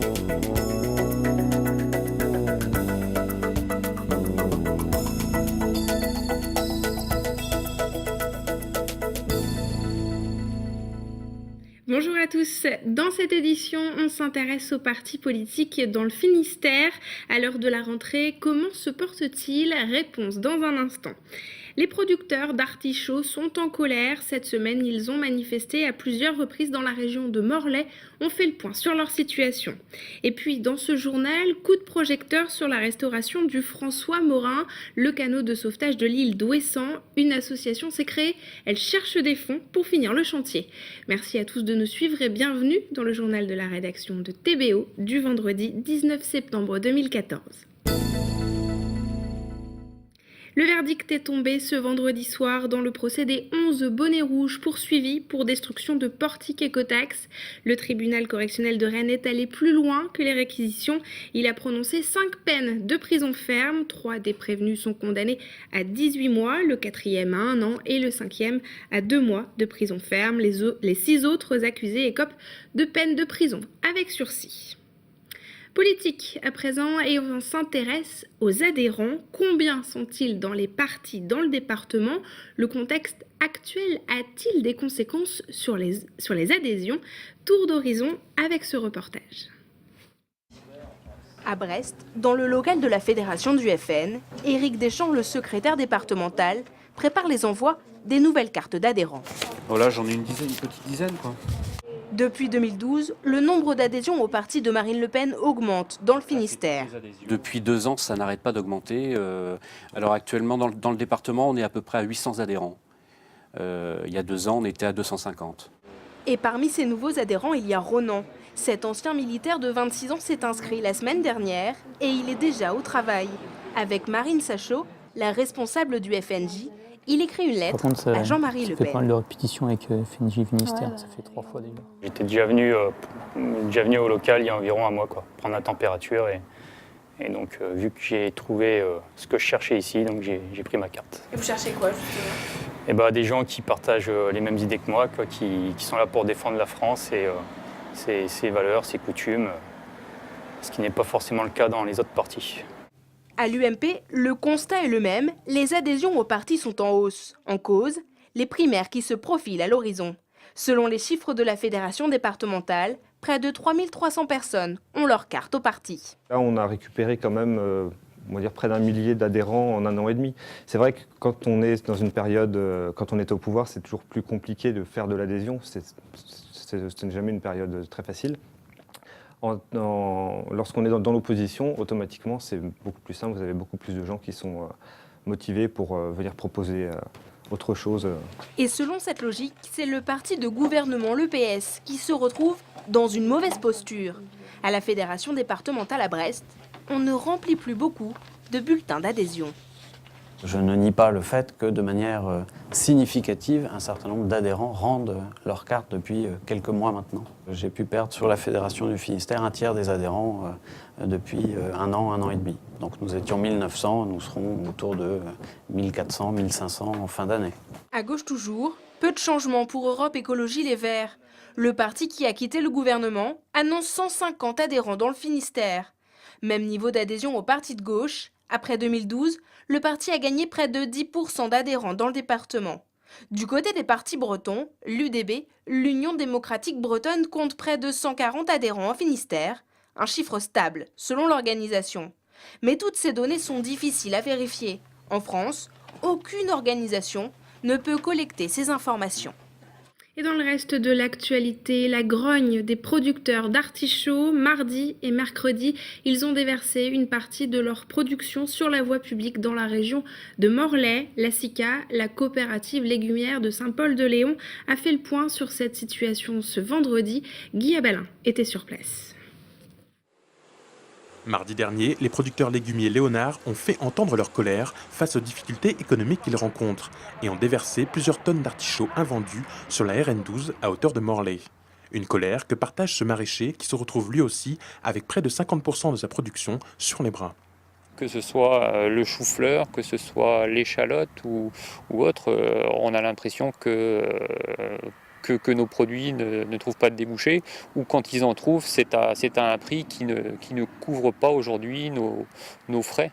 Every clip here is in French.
Bonjour à tous, dans cette édition, on s'intéresse aux partis politiques dans le Finistère. À l'heure de la rentrée, comment se portent-ils? Réponse dans un instant. Les producteurs d'artichauts sont en colère. Cette semaine, ils ont manifesté à plusieurs reprises dans la région de Morlaix. On fait le point sur leur situation. Et puis, dans ce journal, coup de projecteur sur la restauration du François Morin, le canot de sauvetage de l'île d'Ouessant. Une association s'est créée. Elle cherche des fonds pour finir le chantier. Merci à tous de nous suivre et bienvenue dans le journal de la rédaction de TBO du vendredi 19 septembre 2014. Le verdict est tombé ce vendredi soir dans le procès des 11 bonnets rouges poursuivis pour destruction de portiques écotax. Le tribunal correctionnel de Rennes est allé plus loin que les réquisitions. Il a prononcé 5 peines de prison ferme. 3 des prévenus sont condamnés à 18 mois, le 4e à 1 an et le 5e à 2 mois de prison ferme. Les 6 autres accusés écopent de peines de prison avec sursis. Politique à présent, et on s'intéresse aux adhérents. Combien sont-ils dans les partis dans le département? Le contexte actuel a-t-il des conséquences sur les adhésions? Tour d'horizon avec ce reportage. À Brest, dans le local de la fédération du FN, Éric Deschamps, le secrétaire départemental, prépare les envois des nouvelles cartes d'adhérents. Voilà, j'en ai une petite dizaine quoi. Depuis 2012, le nombre d'adhésions au parti de Marine Le Pen augmente dans le Finistère. Depuis 2 ans, ça n'arrête pas d'augmenter. Alors actuellement, dans le département, on est à peu près à 800 adhérents. Il y a 2 ans, on était à 250. Et parmi ces nouveaux adhérents, il y a Ronan. Cet ancien militaire de 26 ans s'est inscrit la semaine dernière et il est déjà au travail. Avec Marine Sachot, la responsable du FNJ, il écrit une lettre à Jean-Marie Le Pen. Ça fait pas mal de répétitions avec FNJ Finistère, ça fait 3 fois déjà. J'étais déjà venu au local il y a environ un mois, prendre la température. Et donc, vu que j'ai trouvé ce que je cherchais ici, donc j'ai pris ma carte. Et vous cherchez quoi, justement? Des gens qui partagent les mêmes idées que moi, qui sont là pour défendre la France et ses valeurs, ses coutumes, ce qui n'est pas forcément le cas dans les autres partis. À l'UMP, le constat est le même, les adhésions au parti sont en hausse. En cause, les primaires qui se profilent à l'horizon. Selon les chiffres de la fédération départementale, près de 3300 personnes ont leur carte au parti. Là, on a récupéré quand même près d'1 millier d'adhérents en 1 an et demi. C'est vrai que quand on est dans une période, quand on est au pouvoir, c'est toujours plus compliqué de faire de l'adhésion. Ce n'est jamais une période très facile. Lorsqu'on est dans l'opposition, automatiquement, c'est beaucoup plus simple. Vous avez beaucoup plus de gens qui sont motivés pour venir proposer autre chose. Et selon cette logique, c'est le parti de gouvernement, le PS, qui se retrouve dans une mauvaise posture. À la fédération départementale à Brest, on ne remplit plus beaucoup de bulletins d'adhésion. Je ne nie pas le fait que de manière significative, un certain nombre d'adhérents rendent leur carte depuis quelques mois maintenant. J'ai pu perdre sur la Fédération du Finistère 1/3 des adhérents depuis 1 an et demi. Donc nous étions 1900, nous serons autour de 1400, 1500 en fin d'année. À gauche toujours, peu de changements pour Europe Écologie Les Verts. Le parti qui a quitté le gouvernement annonce 150 adhérents dans le Finistère. Même niveau d'adhésion au parti de gauche. Après 2012, le parti a gagné près de 10% d'adhérents dans le département. Du côté des partis bretons, l'UDB, l'Union démocratique bretonne, compte près de 140 adhérents en Finistère, un chiffre stable selon l'organisation. Mais toutes ces données sont difficiles à vérifier. En France, aucune organisation ne peut collecter ces informations. Et dans le reste de l'actualité, la grogne des producteurs d'artichauts. Mardi et mercredi, ils ont déversé une partie de leur production sur la voie publique dans la région de Morlaix. La SICA, la coopérative légumière de Saint-Paul-de-Léon, a fait le point sur cette situation ce vendredi. Guy Abalin était sur place. Mardi dernier, les producteurs légumiers Léonard ont fait entendre leur colère face aux difficultés économiques qu'ils rencontrent et ont déversé plusieurs tonnes d'artichauts invendus sur la RN12 à hauteur de Morlaix. Une colère que partage ce maraîcher qui se retrouve lui aussi avec près de 50% de sa production sur les bras. Que ce soit le chou-fleur, que ce soit l'échalote ou autre, on a l'impression que que nos produits ne trouvent pas de débouchés, ou quand ils en trouvent, c'est à un prix qui ne couvre pas aujourd'hui nos frais.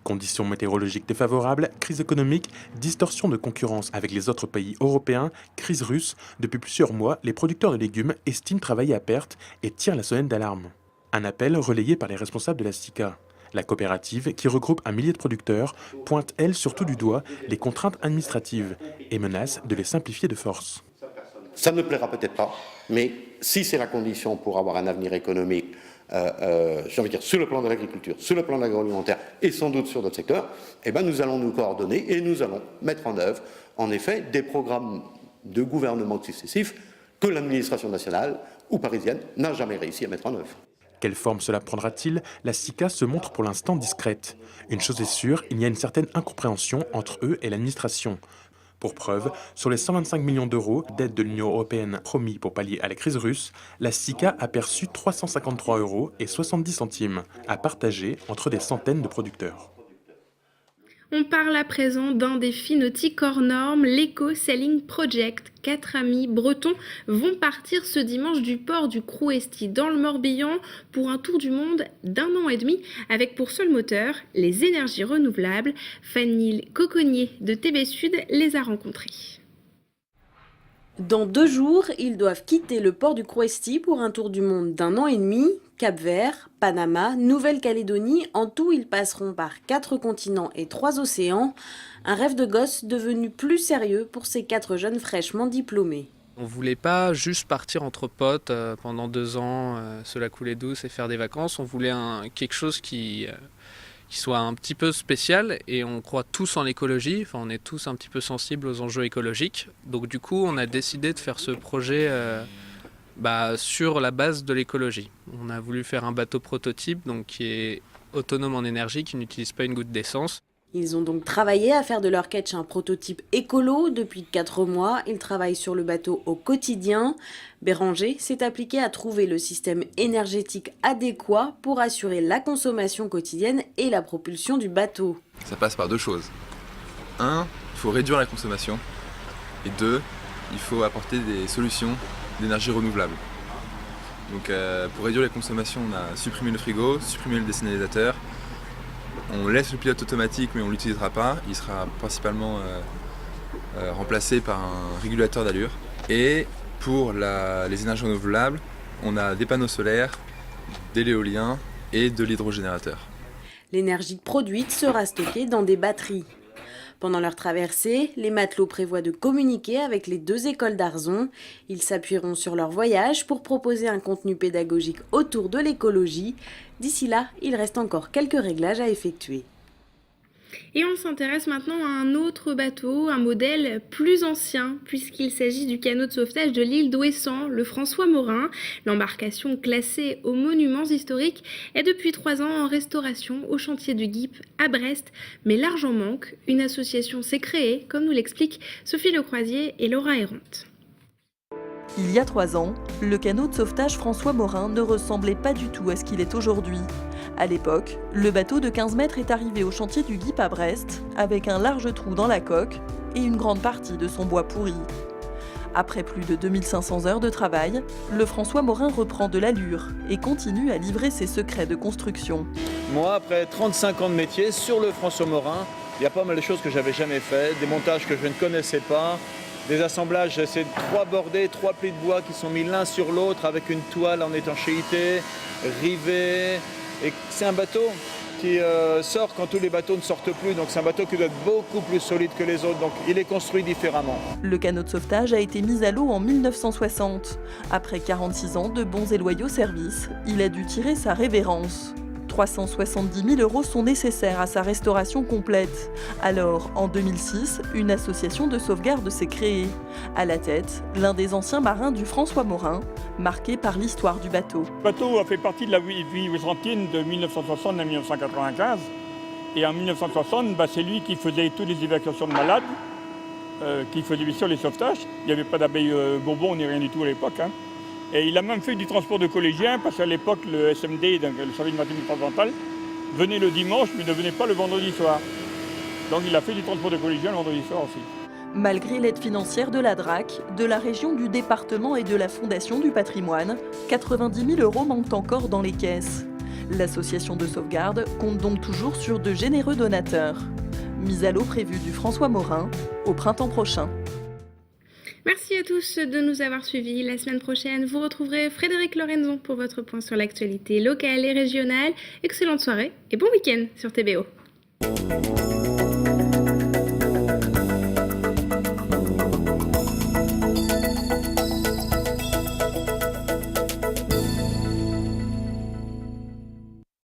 Conditions météorologiques défavorables, crise économique, distorsion de concurrence avec les autres pays européens, crise russe. Depuis plusieurs mois, les producteurs de légumes estiment travailler à perte et tirent la sonnette d'alarme. Un appel relayé par les responsables de la SICA. La coopérative, qui regroupe 1 millier de producteurs, pointe, elle, surtout du doigt les contraintes administratives et menace de les simplifier de force. Ça ne plaira peut-être pas, mais si c'est la condition pour avoir un avenir économique, j'ai envie de dire, sur le plan de l'agriculture, sur le plan de l'agroalimentaire et sans doute sur d'autres secteurs, eh ben nous allons nous coordonner et nous allons mettre en œuvre, en effet, des programmes de gouvernement successifs que l'administration nationale ou parisienne n'a jamais réussi à mettre en œuvre. Quelle forme cela prendra-t-il? La SICA se montre pour l'instant discrète. Une chose est sûre, il y a une certaine incompréhension entre eux et l'administration. Pour preuve, sur les 125 millions d'euros d'aide de l'Union européenne promis pour pallier à la crise russe, la SICA a perçu 353,70 € à partager entre des centaines de producteurs. On parle à présent d'un défi nautique hors norme, l'Eco-Sailing Project. 4 amis bretons vont partir ce dimanche du port du Crouesty dans le Morbihan pour un tour du monde d'1 an et demi avec pour seul moteur les énergies renouvelables. Fanny Coconnier de TB Sud les a rencontrés. Dans 2 jours, ils doivent quitter le port du Crouesty pour un tour du monde d'1 an et demi. Cap-Vert, Panama, Nouvelle-Calédonie, en tout ils passeront par 4 continents et 3 océans. Un rêve de gosse devenu plus sérieux pour ces 4 jeunes fraîchement diplômés. On ne voulait pas juste partir entre potes pendant 2 ans, se la couler douce et faire des vacances. On voulait quelque chose qui soit un petit peu spécial, et on croit tous en l'écologie, enfin on est tous un petit peu sensibles aux enjeux écologiques. Donc du coup on a décidé de faire ce projet sur la base de l'écologie. On a voulu faire un bateau prototype donc qui est autonome en énergie, qui n'utilise pas une goutte d'essence. Ils ont donc travaillé à faire de leur ketch un prototype écolo. Depuis 4 mois, ils travaillent sur le bateau au quotidien. Béranger s'est appliqué à trouver le système énergétique adéquat pour assurer la consommation quotidienne et la propulsion du bateau. Ça passe par 2 choses. 1, il faut réduire la consommation. Et 2, il faut apporter des solutions d'énergie renouvelable. Donc pour réduire les consommations, on a supprimé le frigo, supprimé le dessalinisateur. On laisse le pilote automatique mais on ne l'utilisera pas. Il sera principalement remplacé par un régulateur d'allure. Et pour les énergies renouvelables, on a des panneaux solaires, de l'éolien et de l'hydrogénérateur. L'énergie produite sera stockée dans des batteries. Pendant leur traversée, les matelots prévoient de communiquer avec les 2 écoles d'Arzon. Ils s'appuieront sur leur voyage pour proposer un contenu pédagogique autour de l'écologie. D'ici là, il reste encore quelques réglages à effectuer. Et on s'intéresse maintenant à un autre bateau, un modèle plus ancien, puisqu'il s'agit du canot de sauvetage de l'île d'Ouessant, le François Morin. L'embarcation classée aux monuments historiques est depuis 3 ans en restauration au chantier du GIP à Brest. Mais l'argent manque, une association s'est créée, comme nous l'expliquent Sophie Lecroisier et Laura Errante. Il y a 3 ans, le canot de sauvetage François Morin ne ressemblait pas du tout à ce qu'il est aujourd'hui. À l'époque, le bateau de 15 mètres est arrivé au chantier du GIP à Brest, avec un large trou dans la coque et une grande partie de son bois pourri. Après plus de 2500 heures de travail, le François Morin reprend de l'allure et continue à livrer ses secrets de construction. Moi, après 35 ans de métier, sur le François Morin, il y a pas mal de choses que j'avais jamais fait, des montages que je ne connaissais pas, des assemblages, c'est 3 bordées, 3 plis de bois qui sont mis l'un sur l'autre avec une toile en étanchéité, rivée. Et c'est un bateau qui sort quand tous les bateaux ne sortent plus, donc c'est un bateau qui doit être beaucoup plus solide que les autres, donc il est construit différemment. Le canot de sauvetage a été mis à l'eau en 1960. Après 46 ans de bons et loyaux services, il a dû tirer sa révérence. 370 000 € sont nécessaires à sa restauration complète. Alors, en 2006, une association de sauvegarde s'est créée. À la tête, l'un des anciens marins du François Morin, marqué par l'histoire du bateau. Le bateau a fait partie de la vie ouessantine de 1960 à 1995. Et en 1960, c'est lui qui faisait toutes les évacuations de malades, qui faisait bien sûr les sauvetages. Il n'y avait pas d'abeilles bourbon ni rien du tout à l'époque. Et il a même fait du transport de collégiens, parce qu'à l'époque, le SMD, donc le service maritime départemental, venait le dimanche, mais ne venait pas le vendredi soir. Donc il a fait du transport de collégiens le vendredi soir aussi. Malgré l'aide financière de la DRAC, de la région, du département et de la Fondation du patrimoine, 90 000 € manquent encore dans les caisses. L'association de sauvegarde compte donc toujours sur de généreux donateurs. Mise à l'eau prévue du François Morin au printemps prochain. Merci à tous de nous avoir suivis. La semaine prochaine, vous retrouverez Frédéric Lorenzon pour votre point sur l'actualité locale et régionale. Excellente soirée et bon week-end sur TBO.